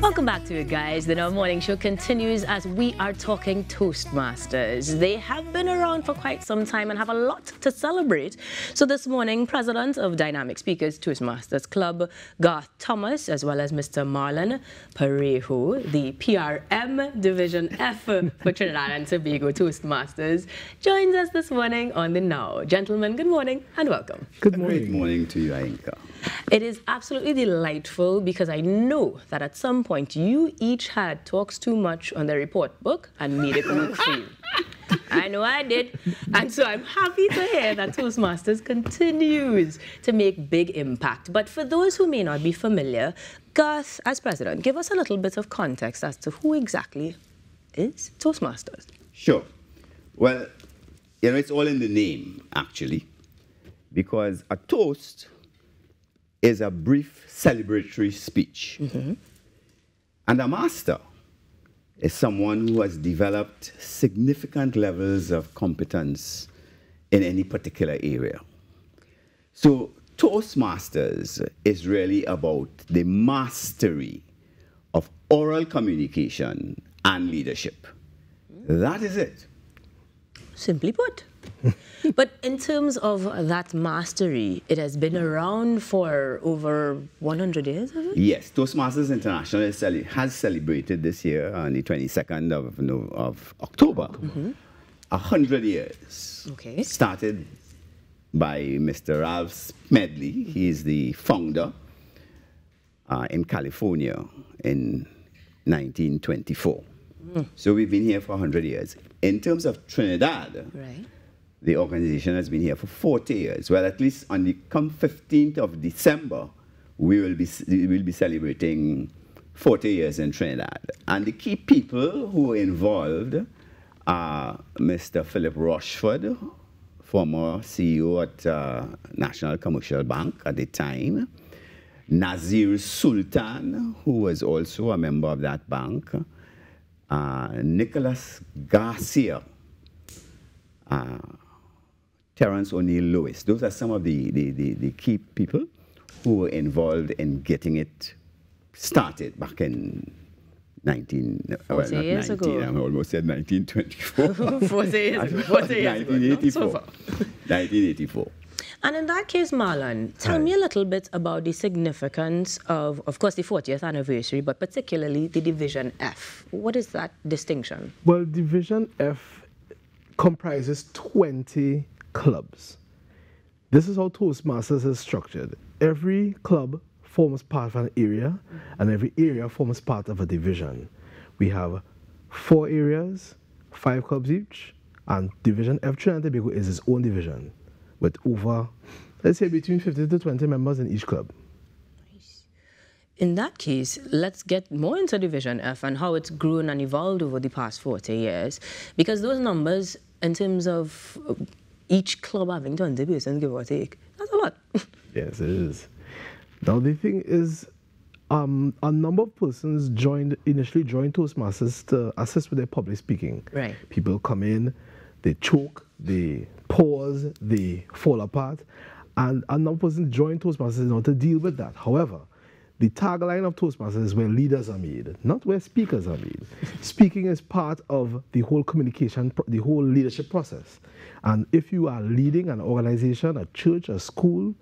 Welcome back to it, guys. The Now Morning Show continues as we are talking Toastmasters. They have been around for quite some time and have a lot to celebrate. So this morning, President of Dynamic Speakers Toastmasters Club, Garth Thomas, as well as Mr. Marlon Parejo, the PRM Division F for Trinidad and Tobago Toastmasters, joins us this morning on the Now. Gentlemen, good morning and welcome. Good morning. Good morning to you, Ainka. It is absolutely delightful because I know that at some point you each had talks too much on the report book and made it work for you. I know I did. And so I'm happy to hear that Toastmasters continues to make big impact. But for those who may not be familiar, Garth, as president, give us a little bit of context as to who exactly is Toastmasters. Sure. Well, you know, it's all in the name, actually, because a toast is a brief celebratory speech. And a master is someone who has developed significant levels of competence in any particular area. So Toastmasters is really about the mastery of oral communication and leadership. That is it. Simply put. But in terms of that mastery, it has been around for over 100 years, has it? Yes, Toastmasters International has celebrated this year on the 22nd of October, 100 years. Okay. Started by Mr. Ralph Smedley. He is the founder in California in 1924. So we've been here for 100 years. In terms of Trinidad, the organization has been here for 40 years. Well, at least on the come 15th of December, we will be celebrating 40 years in Trinidad. And the key people who are involved are Mr. Philip Rochford, former CEO at National Commercial Bank at the time, Nazir Sultan, who was also a member of that bank, Nicholas Garcia, Terence O'Neill Lewis. Those are some of the key people who were involved in getting it started back in 40 years ago. I almost said 1924. 40 years ago. 40 years 1984. Ago. 1984. And in that case, Marlon, tell me a little bit about the significance of course, the 40th anniversary, but particularly the Division F. What is that distinction? Well, Division F comprises 20 clubs. This is how Toastmasters is structured. Every club forms part of an area, and every area forms part of a division. We have 4 areas, 5 clubs each, and Division F Trinidad and Tobago is its own division, with over, let's say, between 50 to 20 members in each club. In that case, let's get more into Division F and how it's grown and evolved over the past 40 years, because those numbers, in terms of each club having 20 persons, give or take, that's a lot. Yes, it is. Now, the thing is, a number of persons initially joined Toastmasters to assist with their public speaking. Right. People come in, they choke, they pause, they fall apart, and a number of persons join Toastmasters in order to deal with that. However, the tagline of Toastmasters is where leaders are made, not where speakers are made. Speaking is part of the whole communication, the whole leadership process. And if you are leading an organization, a church, a school,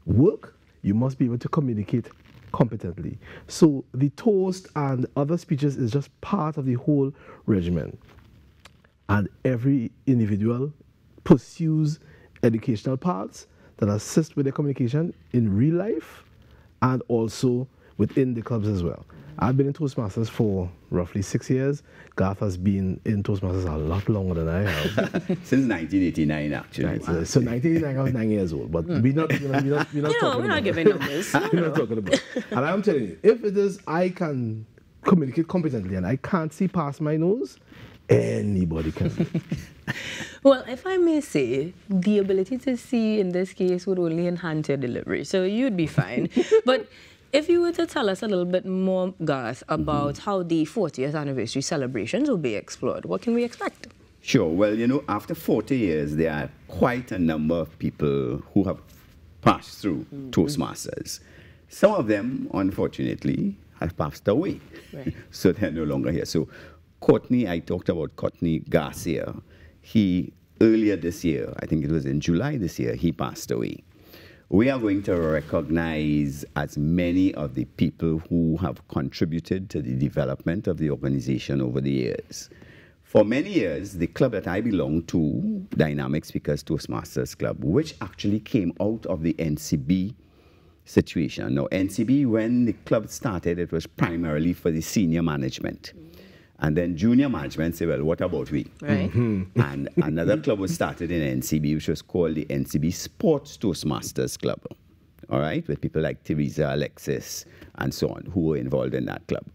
work, you must be able to communicate competently. So the toast and other speeches is just part of the whole regimen. And every individual pursues educational paths that assist with their communication in real life and also within the clubs as well. I've been in Toastmasters for roughly 6 years. Garth has been in Toastmasters a lot longer than I have. Since 1989, actually. Right, so 1989, I was 9 years old. But we're not giving numbers. We're not talking about. And I'm telling you, if it is I can communicate competently and I can't see past my nose, anybody can. Well, if I may say, the ability to see in this case would only enhance your delivery, so you'd be fine. But if you were to tell us a little bit more, Garth, about how the 40th anniversary celebrations will be explored, what can we expect? Sure. Well, you know, after 40 years, there are quite a number of people who have passed through Toastmasters. Some of them, unfortunately, have passed away. Right. So they're no longer here. So Courtney, I talked about Courtney Garcia. He, earlier this year, I think it was in July this year, he passed away. We are going to recognize as many of the people who have contributed to the development of the organization over the years. For many years, the club that I belong to, Dynamic Speakers Toastmasters Club, which actually came out of the NCB situation. Now, NCB, when the club started, it was primarily for the senior management. And then junior management said, well, what about we? Right. And another club was started in NCB, which was called the NCB Sports Toastmasters Club. All right, with people like Teresa, Alexis, and so on, who were involved in that club.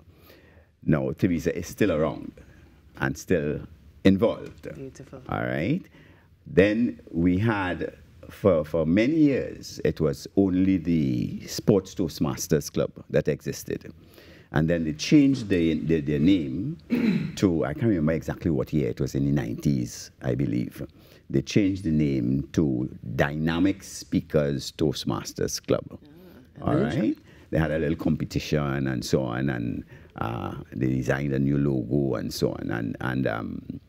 Now, Teresa is still around and still involved. Beautiful. All right. Then we had, for many years, it was only the Sports Toastmasters Club that existed. And then they changed their name to, I can't remember exactly what year, it was in the 90s, I believe. They changed the name to Dynamic Speakers Toastmasters Club. All right? They had a little competition and so on, and they designed a new logo and so on, and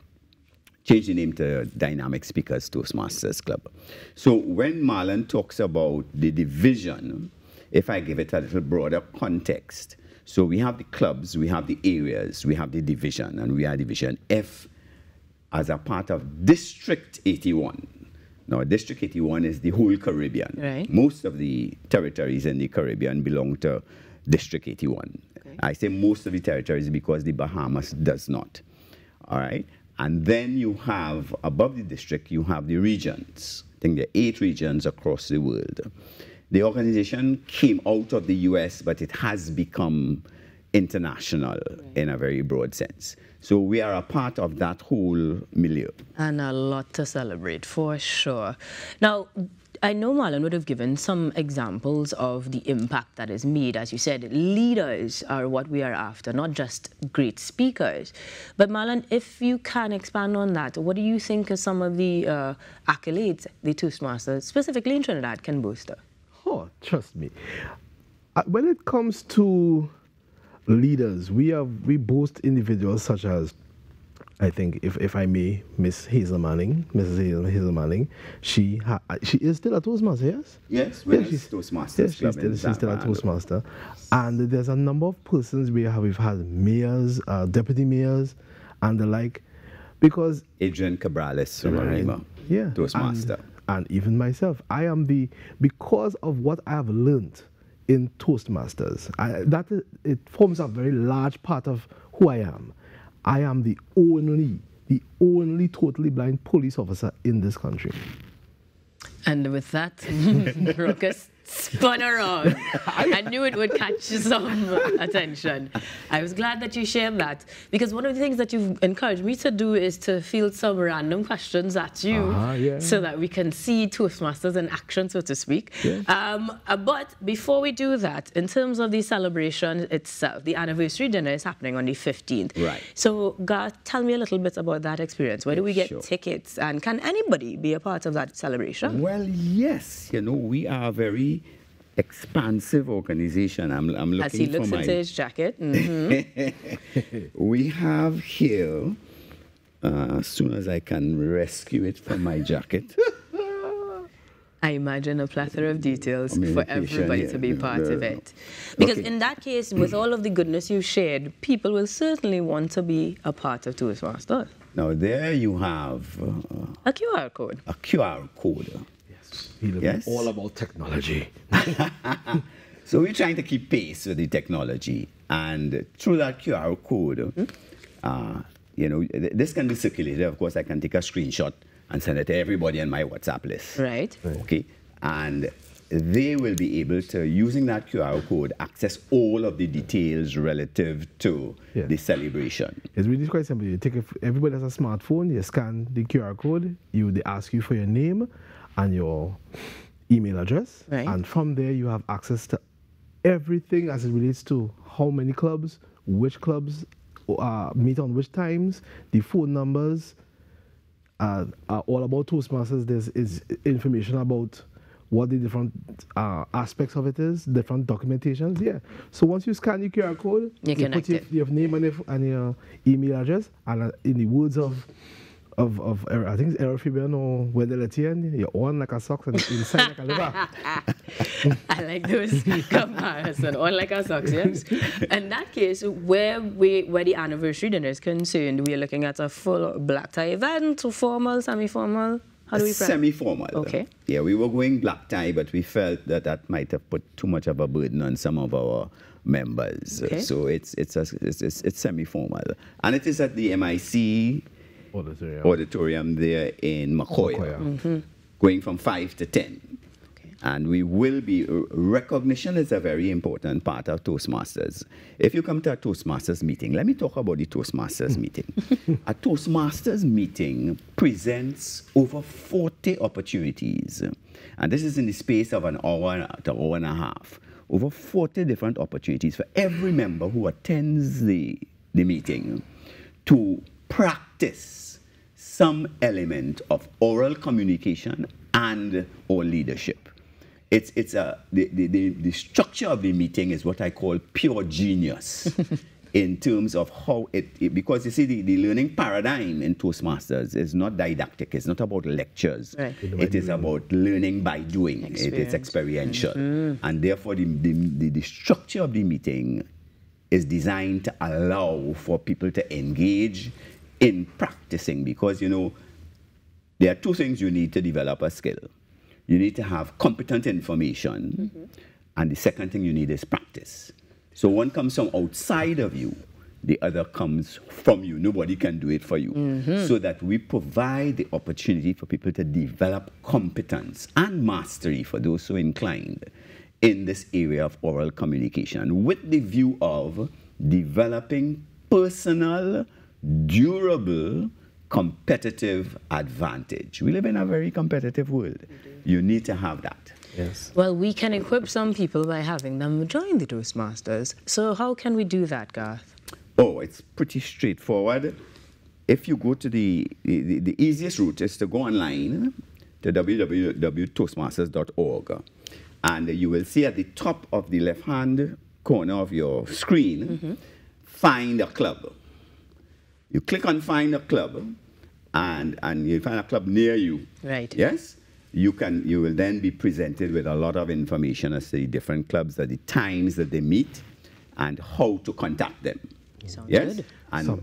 changed the name to Dynamic Speakers Toastmasters Club. So when Marlon talks about the division, if I give it a little broader context, so we have the clubs, we have the areas, we have the division, and we are Division F as a part of District 81. Now, District 81 is the whole Caribbean. Right. Most of the territories in the Caribbean belong to District 81. Okay. I say most of the territories because the Bahamas does not. All right? And then you have, above the district, you have the regions. I think there are 8 regions across the world. The organization came out of the US, but it has become international in a very broad sense. So we are a part of that whole milieu. And a lot to celebrate, for sure. Now, I know Marlon would have given some examples of the impact that is made. As you said, leaders are what we are after, not just great speakers. But Marlon, if you can expand on that, what do you think are some of the accolades the Toastmasters, specifically in Trinidad, can boast of? Oh, trust me. When it comes to leaders, we boast individuals such as, I think, if I may, Mrs. Hazel Manning. She is still a Toastmaster, yes? Yes, she's Toastmasters. Yes, she's still a Toastmaster. And there's a number of persons we've had mayors, deputy mayors, and the like, because Adrian Cabrales from Arima, yeah, Toastmaster. And even myself, because of what I have learned in Toastmasters, it forms a very large part of who I am. I am the only totally blind police officer in this country. And with that, Ruckus spun around. I knew it would catch some attention. I was glad that you shared that, because one of the things that you've encouraged me to do is to field some random questions at you, so that we can see Toastmasters in action, so to speak. Yeah. But before we do that, in terms of the celebration itself, the anniversary dinner is happening on the 15th. Right. So, Garth, tell me a little bit about that experience. Where do we get tickets, and can anybody be a part of that celebration? Well, yes. You know, we are very expansive organization. I'm looking as he looks into his jacket. We have here, as soon as I can rescue it from my jacket. I imagine a plethora of details for everybody to be part of it. Because in that case, with all of the goodness you shared, people will certainly want to be a part of Toastmasters. Now there you have a QR code. A QR code. Yes. All about technology. So we're trying to keep pace with the technology, and through that QR code, you know, this can be circulated. Of course, I can take a screenshot and send it to everybody on my WhatsApp list. Right. Okay. And they will be able to, using that QR code, access all of the details relative to the celebration. It's really quite simple. You take everybody has a smartphone, you scan the QR code, they ask you for your name and your email address. Right. And from there, you have access to everything as it relates to how many clubs, which clubs meet on which times, the phone numbers, all about Toastmasters. There's information about what the different aspects of it is, different documentations. Yeah. So once you scan your QR code, you put your name and your email address, and in the words of I think it's Eric Fabian or Wendell Etienne, you're on like a socks and inside like a liver. I like those comparisons, on like a socks, yes. In that case, where the anniversary dinner is concerned, we are looking at a full black tie event, formal, semi-formal. How do we semi-formal. Okay. Yeah, we were going black tie, but we felt that might have put too much of a burden on some of our members. Okay. So it's semi-formal, and it is at the MIC auditorium there in Makoya, going from 5 to 10. Okay. And we will be, recognition is a very important part of Toastmasters. If you come to a Toastmasters meeting, let me talk about the Toastmasters meeting. A Toastmasters meeting presents over 40 opportunities. And this is in the space of an hour to hour and a half. Over 40 different opportunities for every member who attends the meeting to practice some element of oral communication and or leadership. The structure of the meeting is what I call pure genius in terms of how because you see the learning paradigm in Toastmasters is not didactic, it's not about lectures. Right. It is about learning by doing. It is experiential. And therefore the structure of the meeting is designed to allow for people to engage in practicing, because there are two things you need to develop a skill. You need to have competent information, and the second thing you need is practice. So one comes from outside of you, the other comes from you. Nobody can do it for you. So that we provide the opportunity for people to develop competence and mastery for those who are inclined in this area of oral communication, with the view of developing personal, durable, competitive advantage. We live in a very competitive world. You need to have that. Yes. Well, we can equip some people by having them join the Toastmasters. So how can we do that, Garth? Oh, it's pretty straightforward. If you go to the easiest route is to go online to www.toastmasters.org, and you will see at the top of the left-hand corner of your screen, find a club. You click on find a club, and you find a club near you. Right. Yes? You will then be presented with a lot of information as to the different clubs, at the times that they meet, and how to contact them. Sounds yes? good.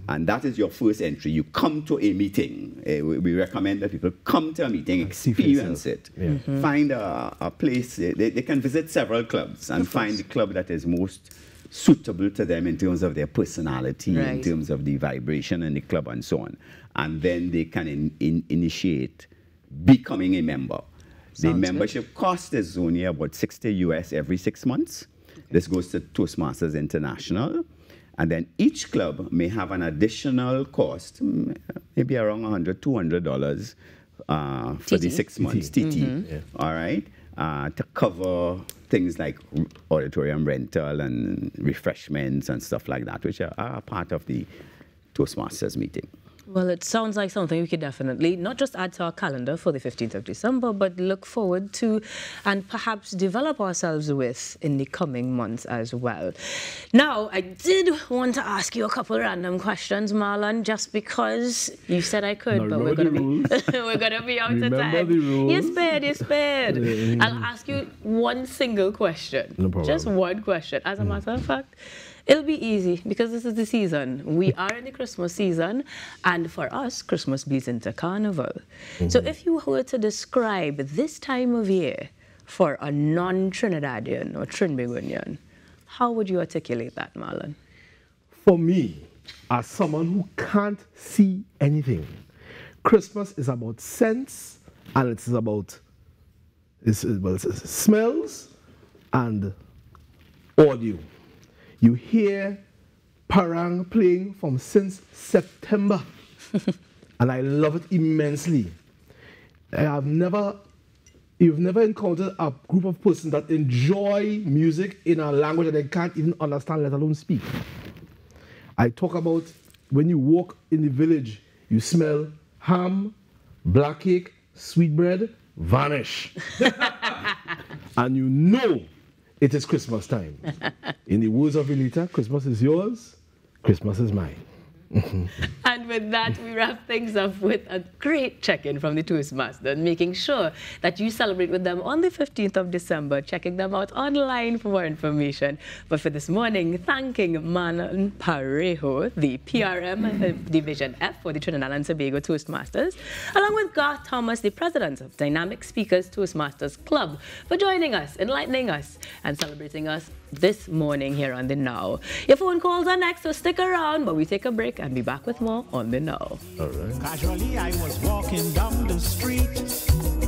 And that is your first entry. You come to a meeting. We recommend that people come to a meeting, experience it. Yeah. Find a place. They can visit several clubs and find the club that is most suitable to them in terms of their personality, in terms of the vibration in the club and so on. And then they can initiate becoming a member. The membership cost is only about $60 US every 6 months. This goes to Toastmasters International. And then each club may have an additional cost, maybe around $100, $200 for the 6 months, TT, all right, to cover things like auditorium rental and refreshments and stuff like that, which are part of the Toastmasters meeting. Well, it sounds like something we could definitely not just add to our calendar for the 15th of December, but look forward to and perhaps develop ourselves with in the coming months as well. Now, I did want to ask you a couple random questions, Marlon, just because you said I could, now but we're going to be out of time. You spared. I'll ask you one single question. No problem. Just one question. As a matter of fact, it'll be easy because this is the season. We are in the Christmas season, and for us, Christmas bleeds into Carnival. So if you were to describe this time of year for a non-Trinidadian or Trinbagonian, how would you articulate that, Marlon? For me, as someone who can't see anything, Christmas is about scents, and it's about smells and audio. You hear Parang playing from since September, and I love it immensely. You've never encountered a group of persons that enjoy music in a language that they can't even understand, let alone speak. I talk about when you walk in the village, you smell ham, black cake, sweetbread, vanish. and you know it is Christmas time. In the words of Elita, Christmas is yours, Christmas is mine. And with that, we wrap things up with a great check-in from the Toastmasters, making sure that you celebrate with them on the 15th of December, checking them out online for more information. But for this morning, thanking Manon Parejo, the PRM Division F for the Trinidad and Tobago Toastmasters, along with Garth Thomas, the President of Dynamic Speakers Toastmasters Club, for joining us, enlightening us, and celebrating us this morning here on The Now. Your phone calls are next, so stick around, but we take a break and be back with more on The Now. All right. Casually, I was walking down the street.